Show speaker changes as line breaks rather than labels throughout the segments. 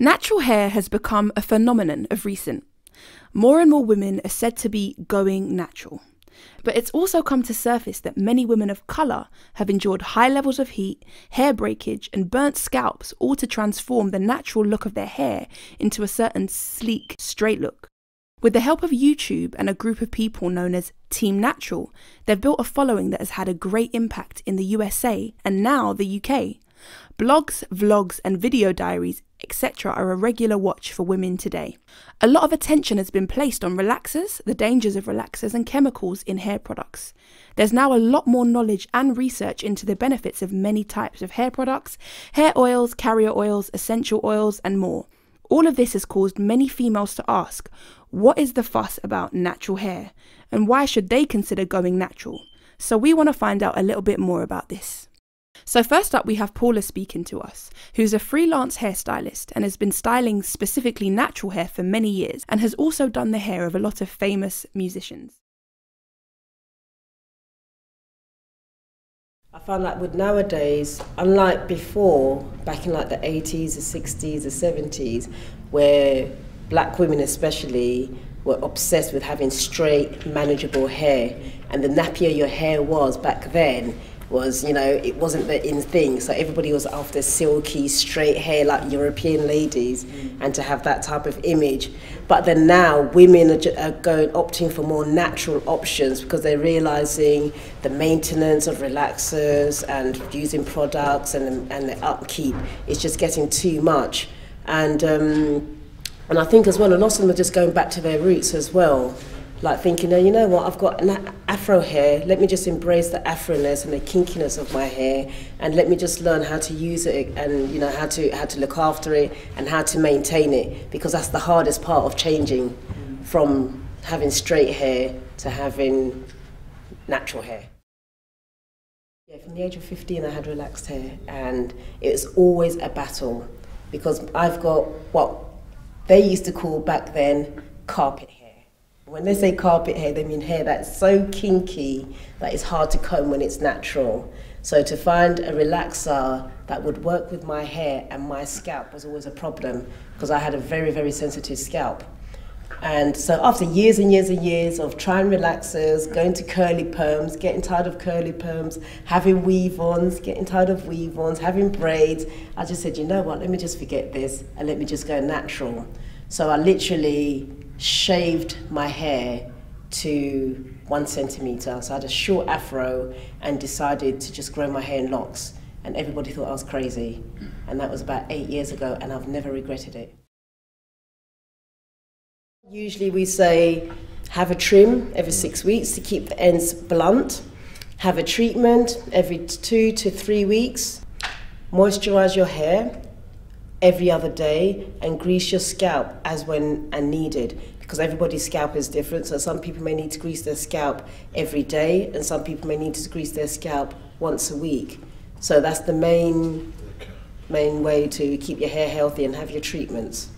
Natural hair has become a phenomenon of recent. More and more women are said to be going natural. But it's also come to surface that many women of colour have endured high levels of heat, hair breakage and burnt scalps, all to transform the natural look of their hair into a certain sleek, straight look. With the help of YouTube and a group of people known as Team Natural, they've built a following that has had a great impact in the USA and now the UK. Blogs, vlogs and video diaries, etc. are a regular watch for women today. A lot of attention has been placed on relaxers, the dangers of relaxers and chemicals in hair products. There's now a lot more knowledge and research into the benefits of many types of hair products, hair oils, carrier oils, essential oils and more. All of this has caused many females to ask, what is the fuss about natural hair and why should they consider going natural? So we want to find out a little bit more about this. So first up we have Paula speaking to us, who's a freelance hairstylist and has been styling specifically natural hair for many years and has also done the hair of a lot of famous musicians.
I found that with nowadays, unlike before, back in like the 80s, the 60s, the 70s, where black women especially were obsessed with having straight, manageable hair, and the nappier your hair was back then, was, you know, it wasn't the in thing, so everybody was after silky, straight hair like European ladies, and to have that type of image. But then now women are opting for more natural options because they're realising the maintenance of relaxers and using products and the upkeep is just getting too much. And I think as well, a lot of them are just going back to their roots as well. Like thinking, oh, you know what, I've got an afro hair, let me just embrace the afroness and the kinkiness of my hair and let me just learn how to use it and, you know, how to look after it and how to maintain it, because that's the hardest part of changing from having straight hair to having natural hair. Yeah, from the age of 15 I had relaxed hair and it was always a battle because I've got what they used to call back then carpet hair. When they say carpet hair, they mean hair that's so kinky that it's hard to comb when it's natural. So to find a relaxer that would work with my hair and my scalp was always a problem because I had a very, very sensitive scalp. And so after years and years and years of trying relaxers, going to curly perms, getting tired of curly perms, having weave-ons, getting tired of weave-ons, having braids, I just said, you know what, let me just forget this and let me just go natural. So I literally shaved my hair to 1 centimetre. So I had a short afro and decided to just grow my hair in locks. And everybody thought I was crazy. And that was about 8 years ago and I've never regretted it. Usually we say have a trim every 6 weeks to keep the ends blunt. Have a treatment every 2 to 3 weeks. Moisturise your hair every other day and grease your scalp as when and needed, because everybody's scalp is different. So some people may need to grease their scalp every day and some people may need to grease their scalp once a week. So that's the main way to keep your hair healthy and have your treatments.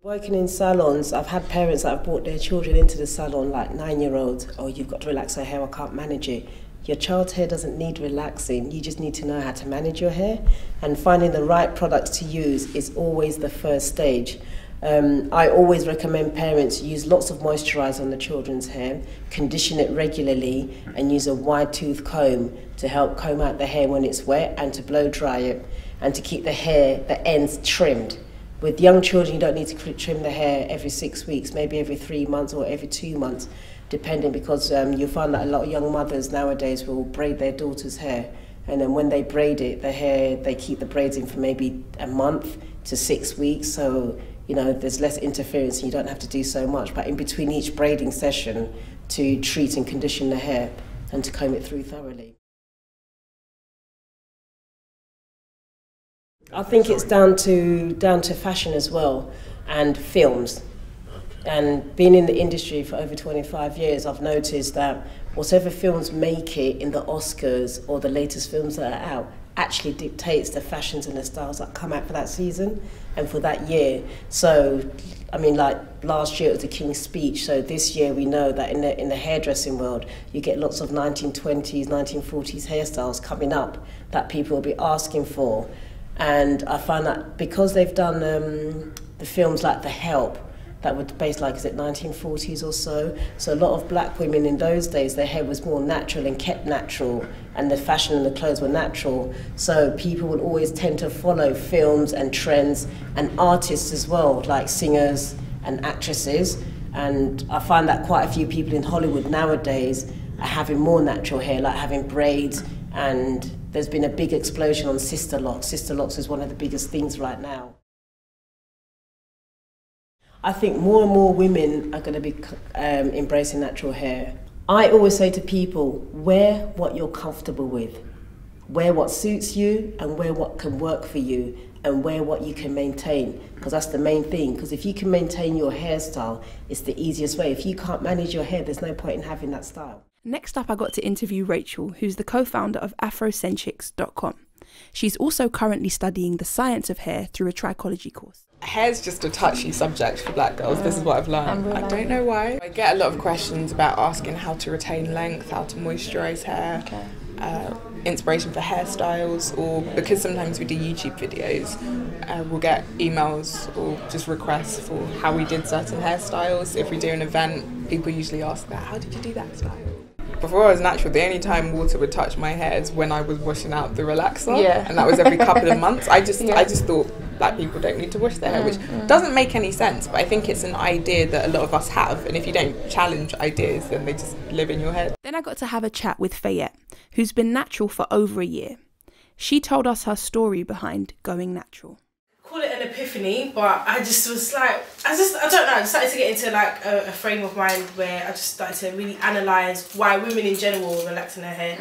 Working in salons, I've had parents that have brought their children into the salon, like 9-year-olds. Oh, you've got to relax her hair, I can't manage it. Your child's hair doesn't need relaxing, you just need to know how to manage your hair, and finding the right products to use is always the first stage. I always recommend parents use lots of moisturiser on the children's hair, condition it regularly and use a wide tooth comb to help comb out the hair when it's wet and to blow dry it and to keep the hair, the ends trimmed. With young children you don't need to trim the hair every 6 weeks, maybe every 3 months or every 2 months. Depending, because you'll find that a lot of young mothers nowadays will braid their daughter's hair, and then when they braid it, the hair, they keep the braids in for maybe a month to 6 weeks, so you know there's less interference and you don't have to do so much. But in between each braiding session, to treat and condition the hair and to comb it through thoroughly. I think it's down to fashion as well and films. And being in the industry for over 25 years, I've noticed that whatever films make it in the Oscars or the latest films that are out actually dictates the fashions and the styles that come out for that season and for that year. So, I mean, like last year it was the King's Speech, so this year we know that in the hairdressing world you get lots of 1920s, 1940s hairstyles coming up that people will be asking for. And I find that because they've done the films like The Help, that were based, like, is it 1940s or so? So a lot of black women in those days, their hair was more natural and kept natural, and the fashion and the clothes were natural. So people would always tend to follow films and trends, and artists as well, like singers and actresses. And I find that quite a few people in Hollywood nowadays are having more natural hair, like having braids, and there's been a big explosion on sister locks. Sister locks is one of the biggest things right now. I think more and more women are going to be embracing natural hair. I always say to people, wear what you're comfortable with. Wear what suits you and wear what can work for you, and wear what you can maintain, because that's the main thing. Because if you can maintain your hairstyle, it's the easiest way. If you can't manage your hair, there's no point in having that style.
Next up, I got to interview Rachel, who's the co-founder of Afrocentrics.com. She's also currently studying the science of hair through a trichology course.
Hair's just a touchy subject for black girls. This is what I've learned. I don't know why. I get a lot of questions about asking how to retain length, how to moisturise hair, inspiration for hairstyles, or because sometimes we do YouTube videos, we'll get emails or just requests for how we did certain hairstyles. If we do an event, people usually ask that, how did you do that style? Before I was natural, the only time water would touch my hair is when I was washing out the relaxer, and that was every couple of months. I just thought black people don't need to wash their hair, which doesn't make any sense, but I think it's an idea that a lot of us have, and if you don't challenge ideas, then they just live in your head.
Then I got to have a chat with Fayette, who's been natural for over a year. She told us her story behind going natural.
Call it an epiphany, but I just was like, I don't know, I started to get into like a frame of mind where I just started to really analyse why women in general were relaxing their hair.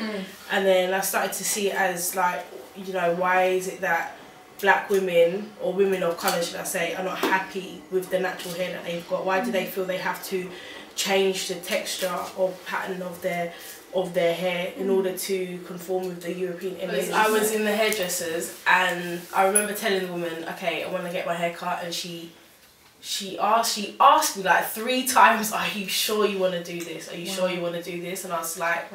And then I started to see it as like, you know, why is it that black women, or women of colour should I say, are not happy with the natural hair that they've got? Why do they feel they have to change the texture or pattern of their hair in order to conform with the European image? I was in the hairdressers and I remember telling the woman, okay, I want to get my hair cut, and she asked me like 3 times, are you sure you want to do this? Are you sure you want to do this? And I was like,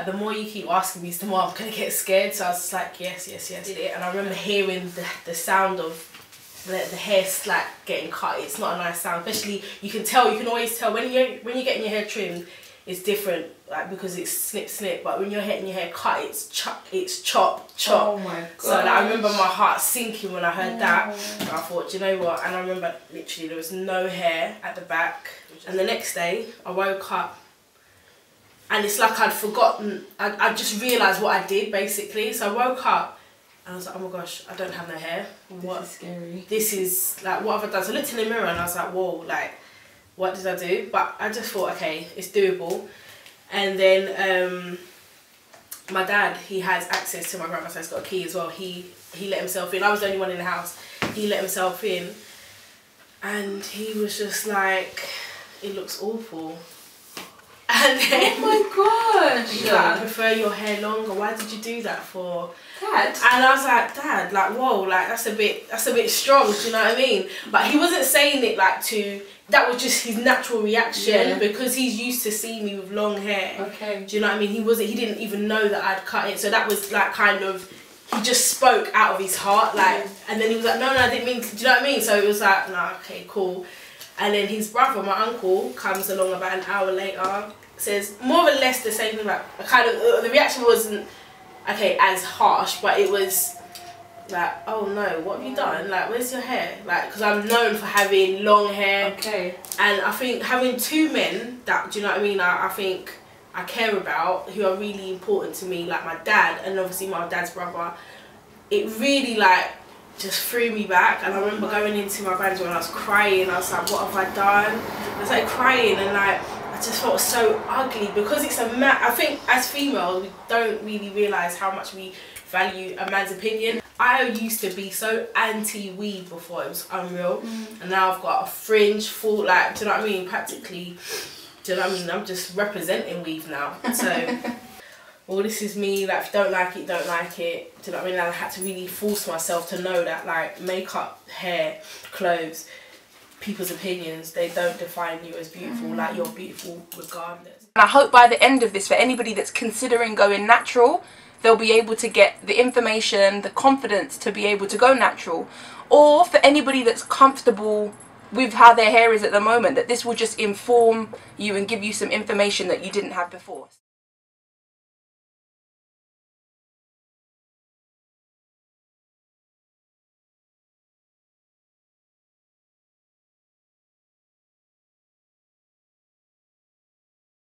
the more you keep asking me, the more I'm going to get scared. So I was just like, yes. And I remember hearing the sound of the hair like getting cut. It's not a nice sound, especially you can always tell when you're getting your hair trimmed, it's different, like, because it's snip, but when you're getting your hair cut, it's chop. Oh my god. So like, I remember my heart sinking when I heard that. And I thought, do you know what? And I remember literally there was no hair at the back. And the next day I woke up and it's like I'd forgotten, I just realised what I did basically. So I woke up and I was like, oh my gosh, I don't have no hair. What? This is scary. This is like, what have I done? So I looked in the mirror and I was like, whoa, like, what did I do? But I just thought, okay, it's doable. And then my dad, he has access to my grandma's house, got a key as well. He let himself in. I was the only one in the house. He let himself in. And he was just like, it looks awful. And then,
oh my god!
He's like, I prefer your hair longer. Why did you do that for?
Dad?
And I was like, Dad, like, whoa, like, that's a bit strong, do you know what I mean? But he wasn't saying it like that was just his natural reaction, because he's used to seeing me with long hair.
Okay.
Do you know what I mean? He didn't even know that I'd cut it. So that was like kind of, he just spoke out of his heart, like, and then he was like, no, I didn't mean to, do you know what I mean? So it was like, nah, okay, cool. And then his brother, my uncle, comes along about an hour later, says more or less the same thing, like, kind of, the reaction wasn't, okay, as harsh, but it was like, oh no, what have you done? Like, where's your hair? Like, because I'm known for having long hair.
Okay.
And I think having 2 men that, do you know what I mean, I think I care about, who are really important to me, like my dad and obviously my dad's brother, it really like just threw me back. And I remember going into my bedroom and I was crying. I was like, what have I done? I was like crying, and like I just felt so ugly, because it's I think as females we don't really realise how much we value a man's opinion. I used to be so anti-weave before, it was unreal. And now I've got a fringe full, like, do you know what I mean, practically, do you know what I mean, I'm just representing weave now. So well, this is me, like, if you don't like it, don't like it, do you know what I mean? And I had to really force myself to know that, like, makeup, hair, clothes, people's opinions, they don't define you as beautiful. Like, you're beautiful regardless.
And I hope by the end of this, for anybody that's considering going natural, they'll be able to get the information, the confidence to be able to go natural. Or for anybody that's comfortable with how their hair is at the moment, that this will just inform you and give you some information that you didn't have before.